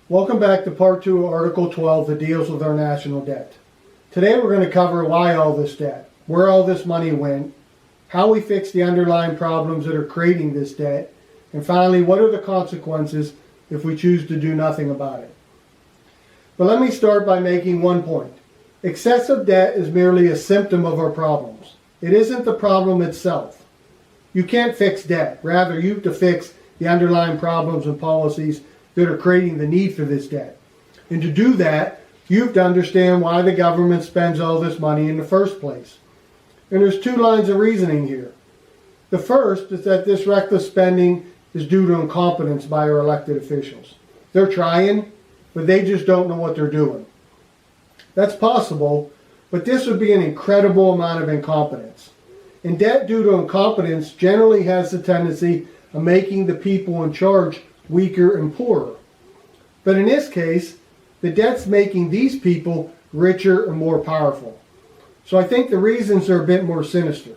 Welcome back to Part 2 of Article 12 that deals with our national debt. Today we're going to cover why all this debt, where all this money went, how we fix the underlying problems that are creating this debt, and finally, what are the consequences if we choose to do nothing about it. But let me start by making one point. Excessive debt is merely a symptom of our problems. It isn't the problem itself. You can't fix debt. Rather, you have to fix the underlying problems and policies that are creating the need for this debt. And to do that, you have to understand why the government spends all this money in the first place. And there's two lines of reasoning here. The first is that this reckless spending is due to incompetence by our elected officials. They're trying, but they just don't know what they're doing. That's possible, but this would be an incredible amount of incompetence. And debt due to incompetence generally has the tendency of making the people in charge weaker and poorer. But in this case, the debt's making these people richer and more powerful. So I think the reasons are a bit more sinister,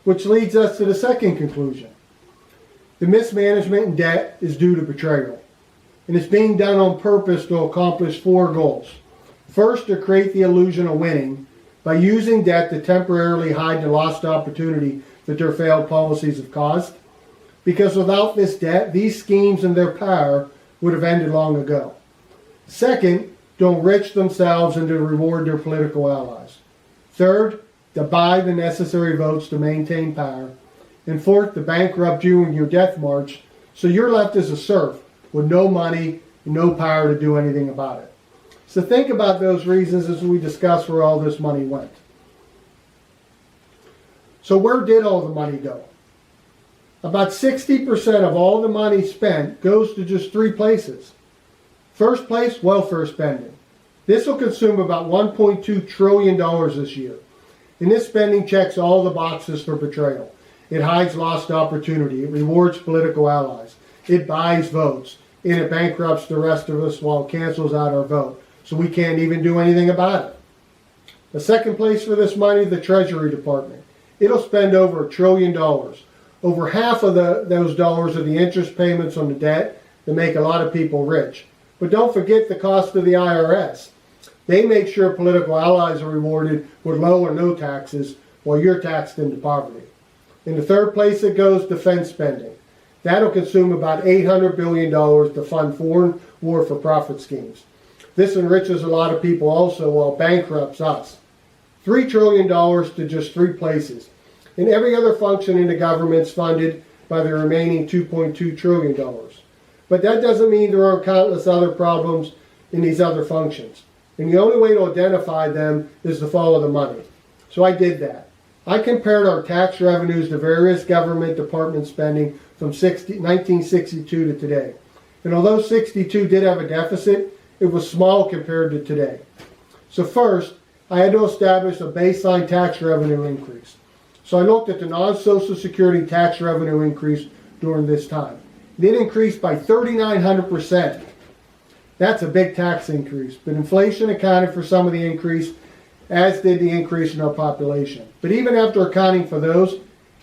which leads us to the second conclusion. The mismanagement in debt is due to betrayal, and it's being done on purpose to accomplish four goals. First, to create the illusion of winning by using debt to temporarily hide the lost opportunity that their failed policies have caused. Because without this debt, these schemes and their power would have ended long ago. Second, to enrich themselves and to reward their political allies. Third, to buy the necessary votes to maintain power. And fourth, to bankrupt you in your death march, so you're left as a serf with no money and no power to do anything about it. So think about those reasons as we discuss where all this money went. So where did all the money go? About 60% of all the money spent goes to just three places. First place, welfare spending. This will consume about $1.2 trillion this year. And this spending checks all the boxes for betrayal. It hides lost opportunity. It rewards political allies. It buys votes. And it bankrupts the rest of us while it cancels out our vote. So we can't even do anything about it. The second place for this money, the Treasury Department. It'll spend over $1 trillion. Over half of those dollars are the interest payments on the debt that make a lot of people rich. But don't forget the cost of the IRS. They make sure political allies are rewarded with low or no taxes while you're taxed into poverty. In the third place it goes defense spending. That'll consume about $800 billion to fund foreign war-for-profit schemes. This enriches a lot of people also while bankrupts us. $3 trillion to just three places. And every other function in the government's funded by the remaining $2.2 trillion. But that doesn't mean there aren't countless other problems in these other functions. And the only way to identify them is to follow the money. So I did that. I compared our tax revenues to various government department spending from 1962 to today. And although 62 did have a deficit, it was small compared to today. So first, I had to establish a baseline tax revenue increase. So I looked at the non-Social Security tax revenue increase during this time. It increased by 3,900%. That's a big tax increase, but inflation accounted for some of the increase, as did the increase in our population. But even after accounting for those,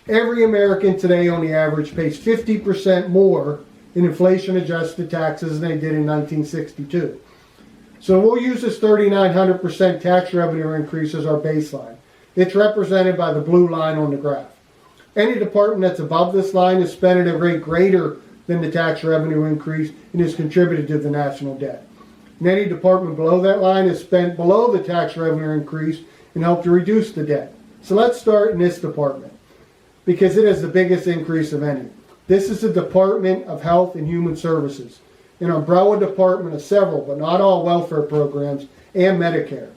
every American today on the average pays 50% more in inflation-adjusted taxes than they did in 1962. So we'll use this 3,900% tax revenue increase as our baseline. It's represented by the blue line on the graph. Any department that's above this line is spent at a rate greater than the tax revenue increase and has contributed to the national debt. And any department below that line is spent below the tax revenue increase and helped to reduce the debt. So let's start in this department because it has the biggest increase of any. This is the Department of Health and Human Services, an umbrella department of several, but not all, welfare programs and Medicare,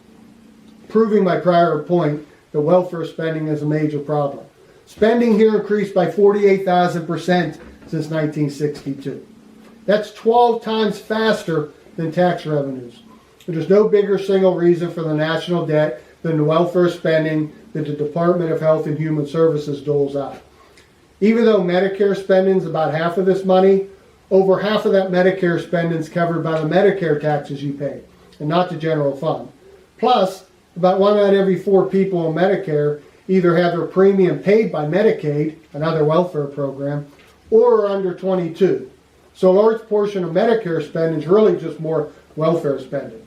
proving my prior point that welfare spending is a major problem. Spending here increased by 48,000% since 1962. That's 12 times faster than tax revenues. There's no bigger single reason for the national debt than the welfare spending that the Department of Health and Human Services doles out. Even though Medicare spending is about half of this money, over half of that Medicare spending is covered by the Medicare taxes you pay, and not the general fund. Plus, about 1 out of every 4 people on Medicare either have their premium paid by Medicaid, another welfare program, or are under 22. So a large portion of Medicare spending is really just more welfare spending.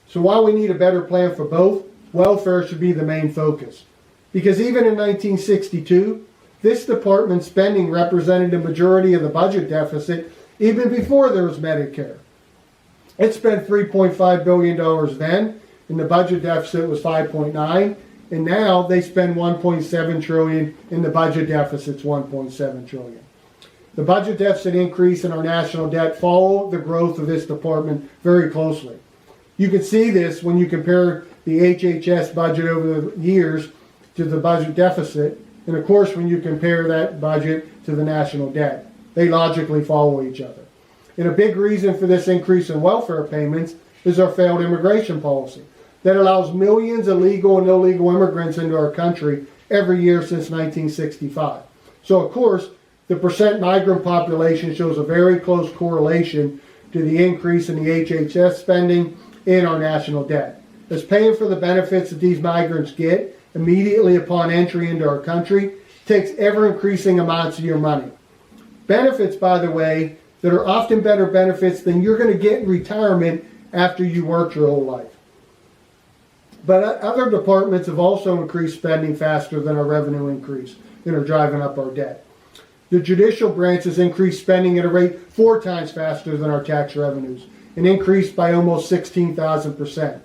So while we need a better plan for both, welfare should be the main focus. Because even in 1962, this department's spending represented the majority of the budget deficit even before there was Medicare. It spent $3.5 billion then, and the budget deficit was 5.9, and now they spend 1.7 trillion, and the budget deficit's 1.7 trillion. The budget deficit increase in our national debt follow the growth of this department very closely. You can see this when you compare the HHS budget over the years to the budget deficit, and of course when you compare that budget to the national debt. They logically follow each other. And a big reason for this increase in welfare payments is our failed immigration policy that allows millions of legal and illegal immigrants into our country every year since 1965. So of course, the percent migrant population shows a very close correlation to the increase in the HHS spending and our national debt. As paying for the benefits that these migrants get immediately upon entry into our country takes ever-increasing amounts of your money. Benefits, by the way, that are often better benefits than you're going to get in retirement after you worked your whole life. But other departments have also increased spending faster than our revenue increase and are driving up our debt. The judicial branch has increased spending at a rate 4 times faster than our tax revenues, and increased by almost 16,000%.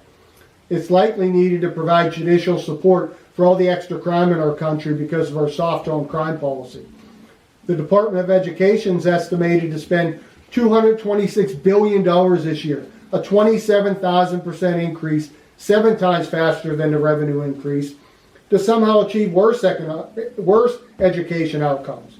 It's likely needed to provide judicial support for all the extra crime in our country because of our soft-on crime policy. The Department of Education is estimated to spend $226 billion this year, a 27,000% increase, 7 times faster than the revenue increase, to somehow achieve worse education outcomes.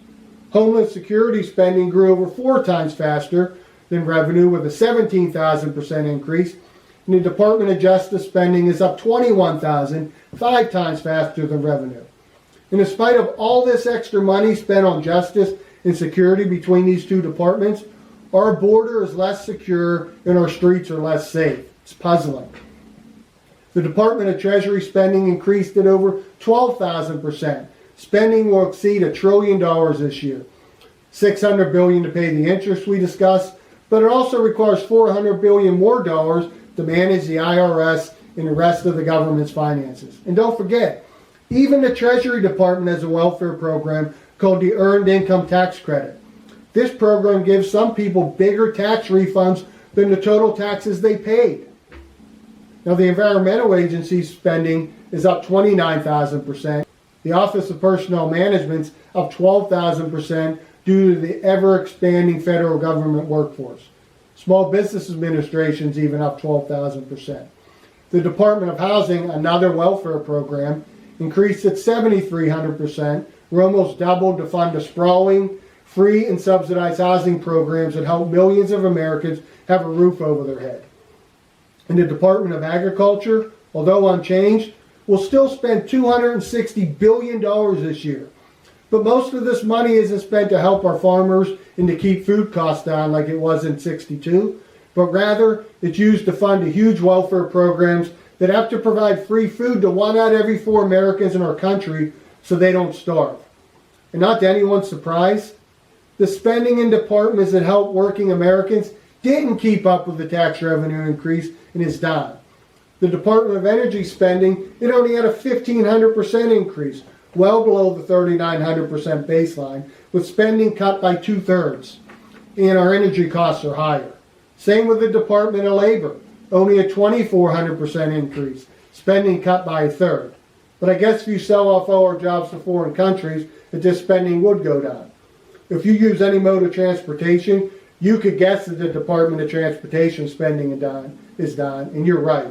Homeland Security spending grew over 4 times faster than revenue with a 17,000% increase, and the Department of Justice spending is up 21,000, 5 times faster than revenue. And in spite of all this extra money spent on justice and security between these two departments, our border is less secure and our streets are less safe. It's puzzling. The Department of Treasury spending increased at over 12,000%. Spending will exceed $1 trillion this year. $600 billion to pay the interest we discussed, but it also requires $400 billion more dollars to manage the IRS and the rest of the government's finances. And don't forget, even the Treasury Department has a welfare program called the Earned Income Tax Credit. This program gives some people bigger tax refunds than the total taxes they paid. Now the Environmental Agency's spending is up 29,000%. The Office of Personnel Management's up 12,000% due to the ever-expanding federal government workforce. Small Business Administration's even up 12,000%. The Department of Housing, another welfare program, increased at 7,300%. We're almost doubled to fund the sprawling, free and subsidized housing programs that help millions of Americans have a roof over their head. And the Department of Agriculture, although unchanged, will still spend $260 billion this year. But most of this money isn't spent to help our farmers and to keep food costs down like it was in '62, but rather it's used to fund the huge welfare programs that have to provide free food to 1 out of every 4 Americans in our country so they don't starve. And not to anyone's surprise, the spending in departments that help working Americans didn't keep up with the tax revenue increase and is down. The Department of Energy spending, it only had a 1,500% increase, well below the 3,900% baseline, with spending cut by 2/3. And our energy costs are higher. Same with the Department of Labor, only a 2,400% increase, spending cut by 1/3. But I guess if you sell off all our jobs to foreign countries, that this spending would go down. If you use any mode of transportation, you could guess that the Department of Transportation spending is down, and you're right.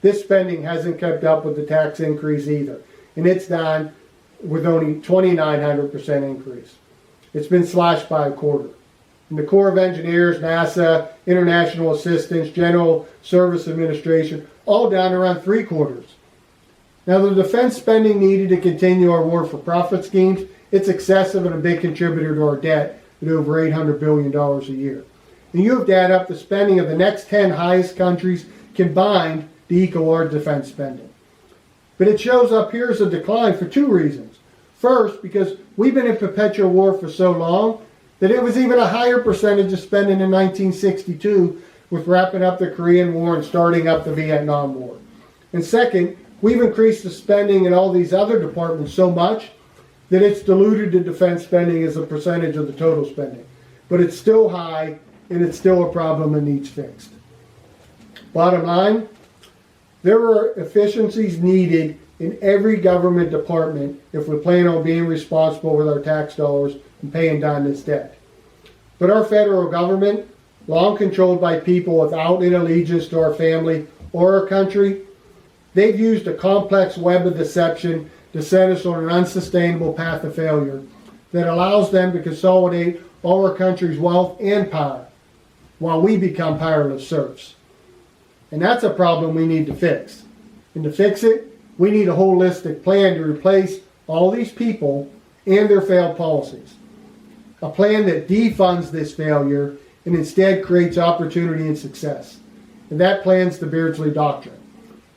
This spending hasn't kept up with the tax increase either, and it's down with only 2,900% increase. It's been slashed by 1/4. And the Corps of Engineers, NASA, International Assistance, General Service Administration, all down around 3/4. Now the defense spending needed to continue our war for profit schemes, it's excessive and a big contributor to our debt at over $800 billion a year. And you have to add up the spending of the next 10 highest countries combined to equal our defense spending. But it shows up here as a decline for 2 reasons. First, because we've been in perpetual war for so long that it was even a higher percentage of spending in 1962 with wrapping up the Korean War and starting up the Vietnam War. And second, we've increased the spending in all these other departments so much that it's diluted the defense spending as a percentage of the total spending. But it's still high, and it's still a problem and needs fixed. Bottom line, there are efficiencies needed in every government department if we plan on being responsible with our tax dollars and paying down this debt. But our federal government, long controlled by people without an allegiance to our family or our country, they've used a complex web of deception to set us on an unsustainable path of failure that allows them to consolidate all our country's wealth and power while we become powerless serfs. And that's a problem we need to fix. And to fix it, we need a holistic plan to replace all these people and their failed policies. A plan that defunds this failure and instead creates opportunity and success. And that plan's the Beardsley Doctrine.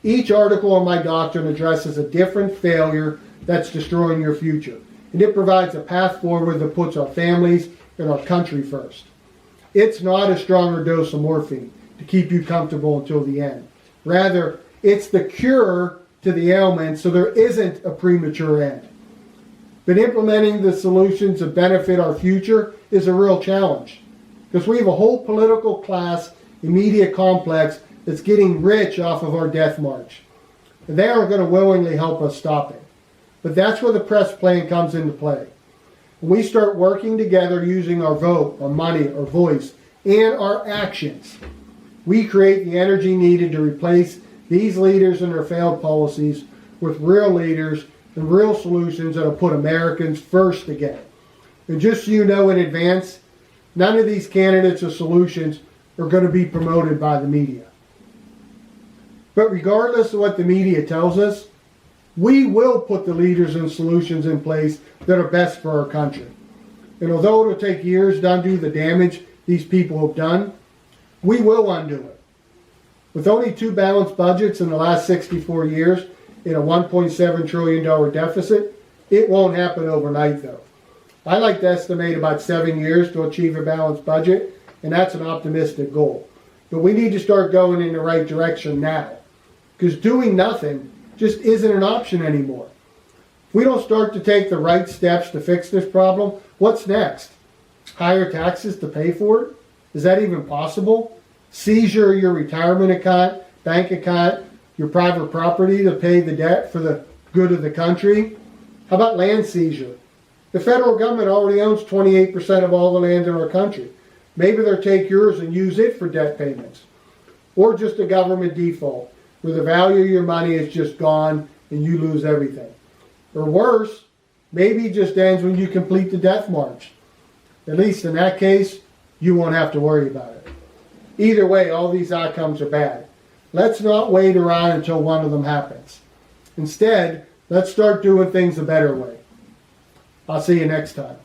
Each article in my doctrine addresses a different failure that's destroying your future. And it provides a path forward that puts our families and our country first. It's not a stronger dose of morphine to keep you comfortable until the end. Rather, it's the cure to the ailment so there isn't a premature end. But implementing the solutions that benefit our future is a real challenge, because we have a whole political class and media complex that's getting rich off of our death march. And they aren't going to willingly help us stop it. But that's where the press plan comes into play. When we start working together using our vote, our money, our voice, and our actions, we create the energy needed to replace these leaders and their failed policies with real leaders and real solutions that will put Americans first again. And just so you know in advance, none of these candidates or solutions are going to be promoted by the media. But regardless of what the media tells us, we will put the leaders and solutions in place that are best for our country. And although it'll take years to undo the damage these people have done, we will undo it. With only 2 balanced budgets in the last 64 years and a $1.7 trillion deficit, it won't happen overnight though. I like to estimate about 7 years to achieve a balanced budget, and that's an optimistic goal. But we need to start going in the right direction now, because doing nothing just isn't an option anymore. If we don't start to take the right steps to fix this problem, what's next? Higher taxes to pay for it? Is that even possible? Seizure of your retirement account, bank account, your private property to pay the debt for the good of the country? How about land seizure? The federal government already owns 28% of all the land in our country. Maybe they'll take yours and use it for debt payments. Or just a government default, where the value of your money is just gone and you lose everything. Or worse, maybe it just ends when you complete the death march. At least in that case, you won't have to worry about it. Either way, all these outcomes are bad. Let's not wait around until one of them happens. Instead, let's start doing things a better way. I'll see you next time.